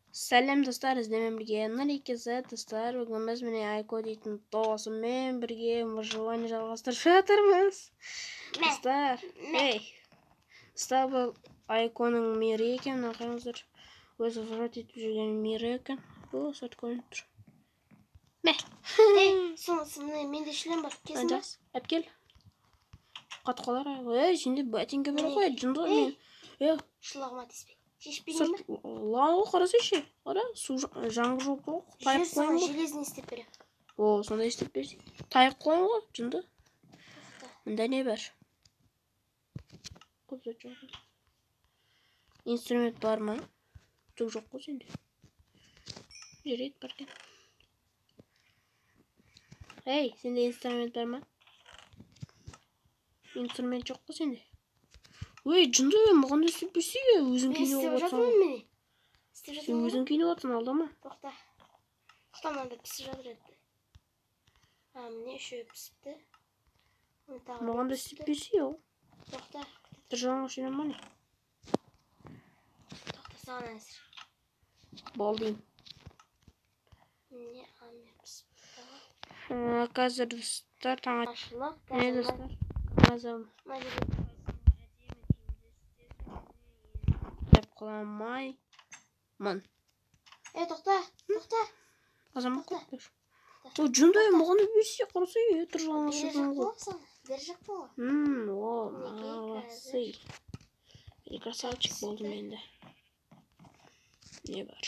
Сәлем достар, іздемен бірге нарекесі достар. Бүгін біз міне Айко дейтін досыммен бірге выживание жалғастырып жатырмыз. Достар, достар, бұл Айконың мирі екен, нақыңыздар. Өзі врат етіп жүрген мирі екен. Бұл сәт көрініп тұр. Мә. Менде шлем бар, кесін ба? Әпкел. Қат қолар. Сенде бәтенге бір қой, жынды мен. Шылағыма теспей. Шешпейін ба? Лау, қарасы ше. Қара, су жаңғы жоқ бұл. Жер саған железін істеп берем. О, сонда істеп берсей. Тайық қойын ғой, жынды. Мұнда не бар? Құзыр жоқ. Инструмент бар ма? Түк жоқ қой сенде. Жерет бар кен. Эй, сенде инструмент бар ма? Инструмент жоқ қой сенде. Ой, жынды, маған да істеп берсей, өзің кейініп отырсың. Сен өзің кейініп отырсың, алдама. Тоқта. Тоқтаманда пісіп жатыр еді. Міне үшеуі пісіпті. Маған да істеп берсей, ол. Тоқта. Бір жаңа шенем ма не? Тоқта, саған әзір. Болдым. Міне аңмен пісіпті. Қазір достар, таңа. Ашылық. Не достар? Мазам. Қыламай. Мұн. Тоқта, тоқта. Азамат қоқпеш. О, жынды, маған өбесі құрысы, тұр жаңа шыққан ғой. Бер жақ бол. О, мағасы. Мен красавчик болдым енді. Не бар?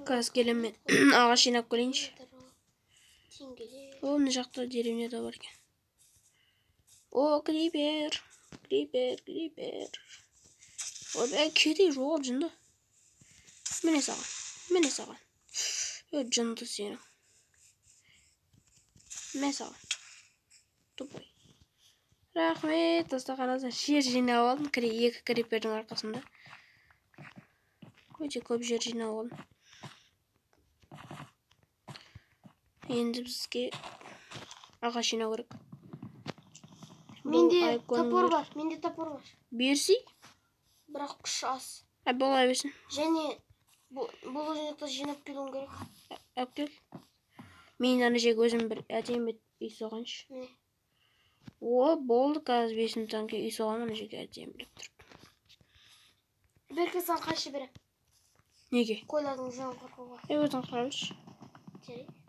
Қаз келем мен ағаш жинап көрейінші. О, мына жақта деревня да бар екен. О, крипер. О, кедей жоқ, жынды. Міне саған. О, жынды сені. Міне саған. Тупой. Рахмет, доста қарасың. Жер жинап алдым, екі крипердің арқасында. Өте көп жер жинап алдым. Енді бізге ағаш жинау керек. Менде топор бар. Берсей? Бірақ күш аз. Бола берсін. Және бұл өзінекті жинап келуім керек. Әпкел. Мен ана жек өзім бір әдемет үй соғаншы. Міне. О, болды қазір 5 минуттан кейін үй соған ана жек әдемелеп тұрып. Берке сан қайшы берем. Неге? Қойлардың жауын қорқуға. Өзің қарабыз. Жарайды.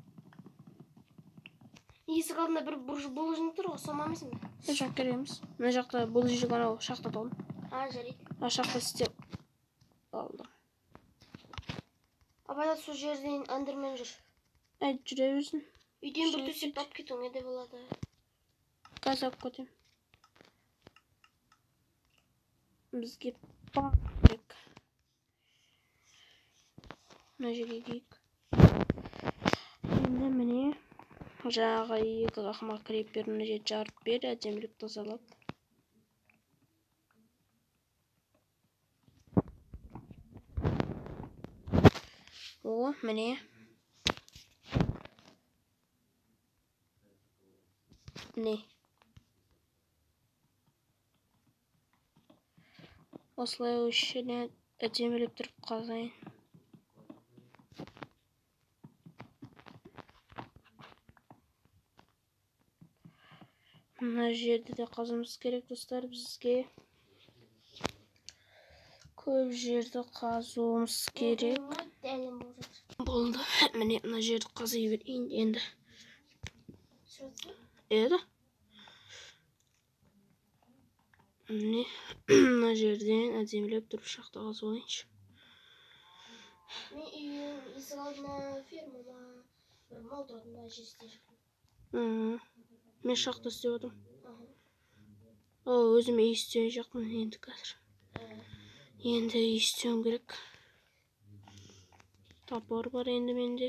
Есік алдында бір бұл жинап тұр ғой, сомамайсың ба? Жақ кереміз. Мына жақта бұл жек анау шақта толын. Жарайды. Шақта істеп алдым. Абайда сол жерден андермен жүр. Жүре берсін. Үйден бір төсеп алып кетуіңе де болады. Қазір алып кетем. Бізге бақ керек. Мына жерге дейік. Енді міне жаңағы екі қақмақ крепперін жет жарып бер, әдемілік тазалап. О, міне. Не. Осылай өшіне әдемілеп тұрып қазайын. Мына жерді де қазымыз керек, достар, бізге. Көп жерді қазуымыз керек. Болды. Міне, мына жерді қазай берейін енді. Еді? Міне, мына жерден әдемілеп тұрып шақты қазу олайыншы. Мен үйін есік алдына фермама бір мал тұратын жесте жүрмін. Мен шақты істеп отырмын. Өзіме естуен жақпын енді қазір. Енді естуен керек. Топор бар енді менде.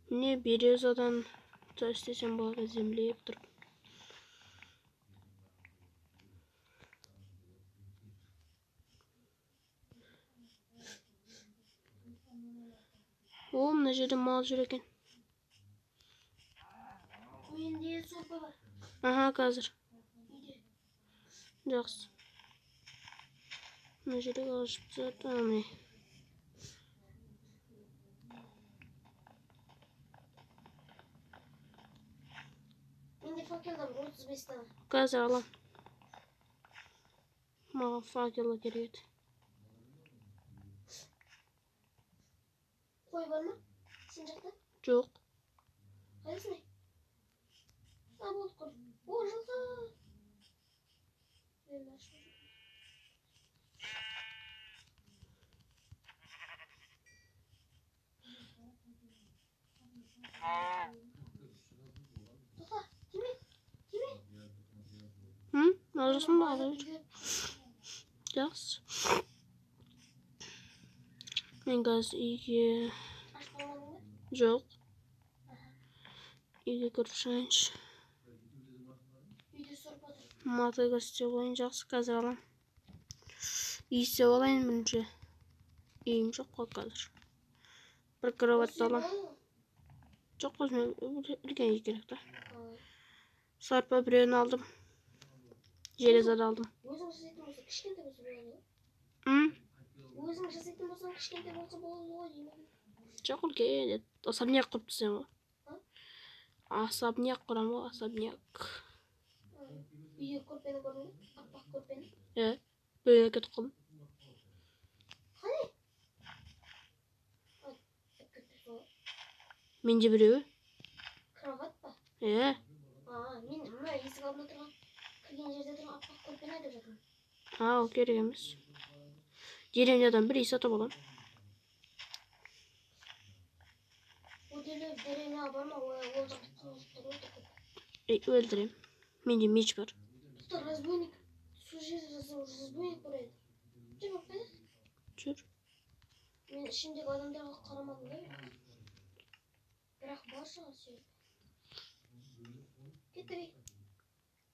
Не березадан істесем болады, землеп тұрып. О, мына жерде мал жүр екен. Үйde сорпа бар. Aha, қазір. Үйде. Жақсы. Мына жерге алып жатам. Міне. Менде факелдар 35 тane. Қазір алам. Маған факелі керек еді. Қой бар ма? Сен жақта? Жоқ. Қайсың? Болды қой. О, жылқы. Тоқа, кеме. Алжасын ба? Алып жүр. Жақсы. Мен қазір үйге... Ашып қалмадың ба? Жоқ. Үйге кіріп шығайыншы. Үйде сорпа тұр. Мотыгы істеп алайын. Жақсы, қазір алам. Үй істеп алайын бірінші. Үйім жоқ қой қазір. Бір кроватты алам. Жоқ, өзіме үлкен үй керек та. Сорпа біреуін алдым. Железад алдым. Өзің жасайтын болса кішкентай болса болады ғой. Өзің жасайтын болсаң кішкентай болса болады ғой деймін. Жоқ, үлкен еді. Особняк құрып түсем ғой. Особняк құрам ғой, особняк. Үйде көрпені көрдің бе? Аппақ көрпені. Бөліне кетіп қалдым. Қане? Менде біреуі. Кроват па? Мен мына есік алдында тұрған кірген жерде тұрған аппақ көрпені айтып жатырмын. Ол керек емес. Деревнядан бір үй сатып аламын. Ол деревняға барма, ол жақты қылмыстар өте көп. Өлтірем. Менде меч бар. Тут разбойник. Сол жерде разбойник бар еді. Жүр бақпайды? Жүр. Мен ішімдегі адамдарға қарамадым да. Бірақ бар шығар сүйіп. Кетірей.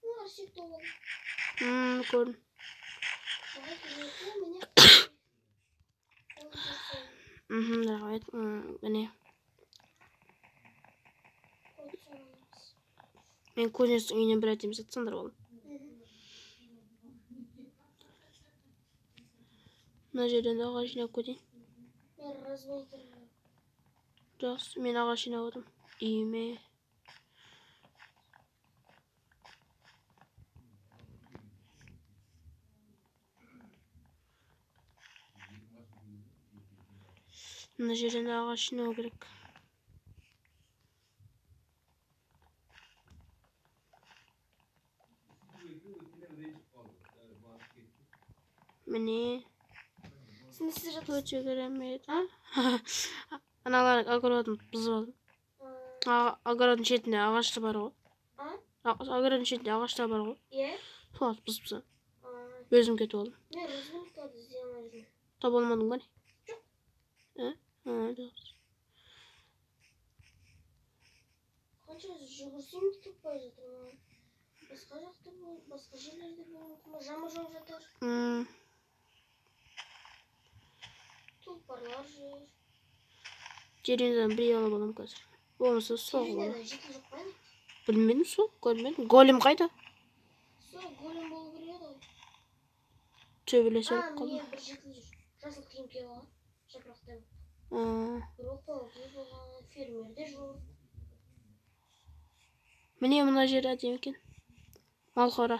Олар сүйікті олады. Көрдім. Бағай келеді, міне. Рахмет. Міне. Мен көзінестің үйінен бір әтем сатсаңдар болым. Мына жерден ағаш жинап көтейін. Мен разбойниктер. Жақсы, мен ағаш жинап отым. Үйіме. Мына жерден ағаш жинау керек. Міне. Сен істеп жатырсың? Өте керемет. Аналар огородын бұзып алдым. Огородын шетінде ағашты бар ғой. Огородын шетінде ағашта бар ғой. Соларды бұзып тастадым. Өзім кетіп алдым. Мен разбойниктарды іздей алмай жүрмін. Таба алмадың ба не? Жоқ. Жақсы. Қанша жүгірсем де таппай жатырмын. Басқа жақта бол, басқа жерлерде бол. Жамыр жауып жатыр. Тұлпарлар жүр. Деревнядан бір үй алып аламын қазір. Болмаса соғып Деревняда аламын. жеті жоқ па не? Білмедім, сол көрмедім. Голем қайда? Сол голем болу керек еді ғой. Төбелесе алып қалдым. Мен бір жеті жүр. Жасыл киім киіп алған. Жапырақтай. Бір оқуға киіп алған. Фермерде жоқ. Міне мына жер әдемі екен. Малқора.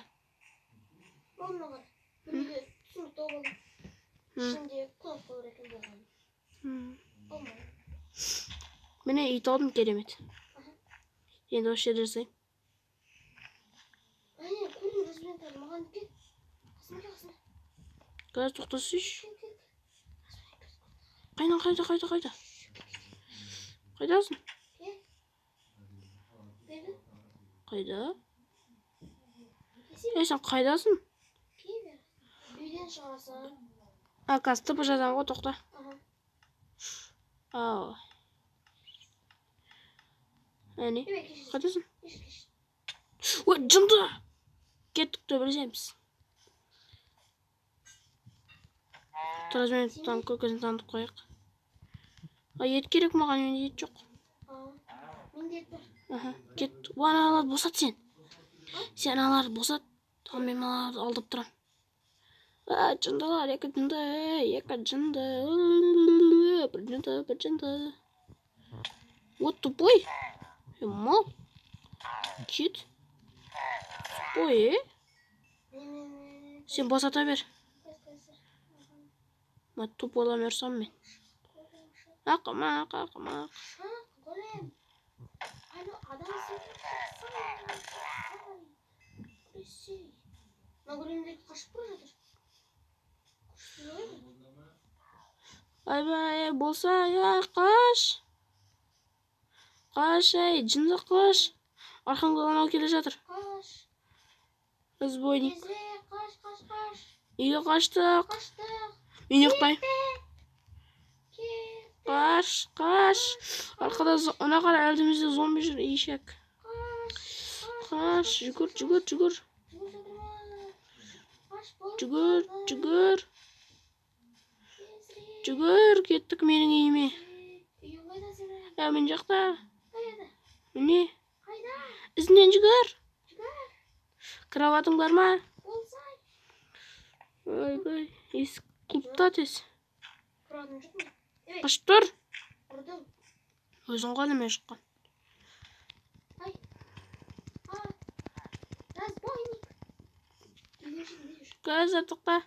Мына қара. Бір үйде түсінік тауып алдым. Ішінде кнопка бар екен болған. Алмай. Міне үй тауып керемет. Енді осы жерде жасайым. Әне, көрдің разбойниктарды маған кет. Қасыма. Қазір тоқтасайшы. Қайда? Қайдасың? Қайда? Сен қайдасың? Үйден шығасың. Қазір тыпы жазам ғой, тоқта. Әне, қайдасың? Ой, жынды! Кеттік төбелесеміз. Размениттан көкесін танытып қояйық. Ет керек маған, менде ет жоқ. Мен міндет бар. Кет. Аналарды босат сен. Сен аналарды босат. Tamam мен аналарды алдып тұрам. Жындылар, екі жынды. Бір жынды. Вот тупой. Мал. Кет. Тупой, Сен босата бер. Мен туп оламıyorsam мен. Ақымақ. Голем. Alo adam seni. Големдер қашып бара жатыр. Айбай, болса, қаш. Қаш, жынды қаш. Арқаңдан анау келе жатыр. Қаш. Разбойник. Қаш. Үйге қаштық. Мен ұйықтаймын. Қаш. Арқада ана қара әлдімізде зомби жүр, ешек. Қаш, жүгір. Жүгір, кеттік менің үйіме. Мен жақта. Міне. Ізінен жүгір. Кроватың бар ма? Ойбай, есік құлыпта тез. Қашып тұр. Өзің ғана мен шыққан. Қазір тоқта.